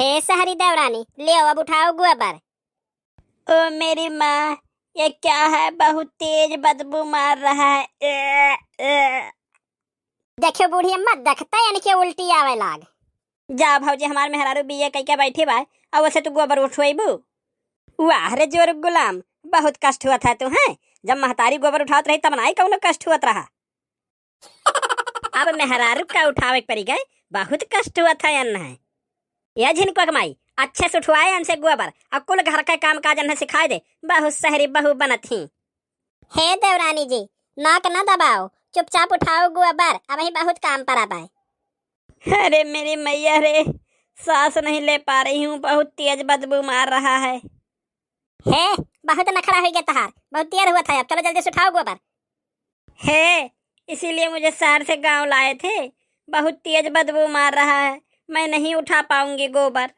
हे सहरी देवरानी, ले अब उठाओ गोबर। ओ मेरी माँ, ये क्या है? बहुत तेज बदबू मार रहा है। देखो बूढ़ी अम्मा, देखता यानी कि उल्टी आवे लाग। जा भौजी, हमार मेहरारू बिये कह के बैठी बा, अब उसे तू गोबर उठवेबू। वाह रे जोर गुलाम, बहुत कष्ट हुआ था तू है। जब महतारी गोबर उठावत रही तब नहीं कौनो कष्ट हुआ रहा। अब मेहरारू का उठावे पड़ी गए, बहुत कष्ट हुआ था अन्न है। यह झिनको कमाई अच्छे से उठवाए हमसे गोबर, और कुल घर का काम काज उन्हें सिखाए दे। बहुत सहरी बहू बनत ही। हे देवरानी जी, नाक न दबाओ, चुपचाप उठाओ गोबर, अब ही बहुत काम पर आता है। अरे मेरी मैया रे, सांस नहीं ले पा रही हूँ, बहुत तेज बदबू मार रहा है। हे बहुत नखरा हो गया तहार, बहुत देर हुआ था, अब चलो जल्दी से उठाओ गोबर। है, इसीलिए मुझे शहर से गांव लाए थे। बहुत तेज बदबू मार रहा है, मैं नहीं उठा पाऊंगी गोबर।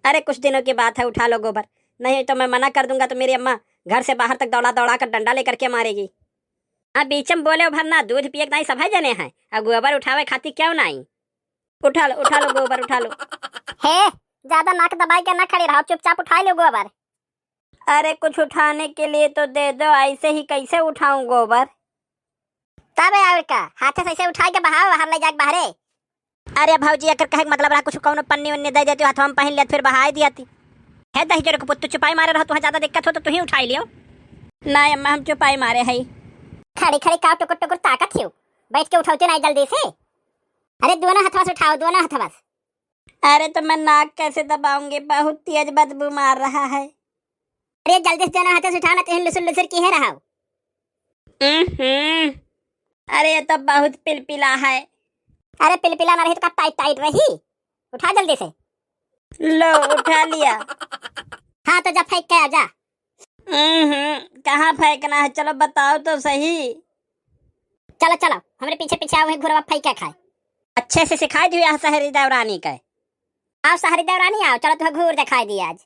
अरे कुछ दिनों की बात है, उठा लो गोबर, नहीं तो मैं मना कर दूंगा तो मेरी अम्मा घर से बाहर तक दौड़ा दौड़ा कर डंडा लेकर के मारेगी। हाँ बीचम बोले भरना, दूध पिए नहीं सभी जने हैं, अब गोबर उठावे खाती क्यों नहीं। उठा लो गोबर उठा लो। हे ज्यादा नाक दबाई के न खड़ी रहो, चुपचाप उठा लो गोबर। अरे कुछ उठाने के लिए तो दे दो, ऐसे ही कैसे उठाऊं गोबर। तब और का हाथे से ऐसे उठा के बहाओ, बाहर ले जाके बाहरे। अरे भौजी, अगर कहे मतलब रहा कुछ कौन पन्नी वन्नी दे देती, हाथ में पहन लिया फिर बहा दिया थी। है दही जोर को पुत्तु चुपाई मारे रहो, तुझे ज्यादा दिक्कत हो तो तू ही उठाई लियो। ना अम्मा, हम चुपाई मारे है। खड़ी खड़ी काव टुकुर टुकुर ताकत हो, बैठ के उठाते नहीं जल्दी से। अरे दोनों हाथों से उठाओ, दोनों हाथों से। अरे तो मैं नाक कैसे दबाऊंगी, बहुत तेज बदबू मार रहा है। अरे जल्दी से दोनों हाथों से उठाओ, ना तो लुसुर लुसुर की है रहा। अरे ये तो बहुत पिलपिला है। अरे पिलपिला ना रही तो टाइट टाइट रही, उठा जल्दी से। लो उठा लिया। हाँ तो जा फेंक के आ जा। कहाँ फेंकना है, चलो बताओ तो सही। चलो चलो हमारे पीछे पीछे आओ, घुरवा फेंक के खाए। अच्छे से सिखाई दी सहरी देवरानी का। आओ सहरी देवरानी आओ, चलो तुम्हें घूर दिखाई दी आज।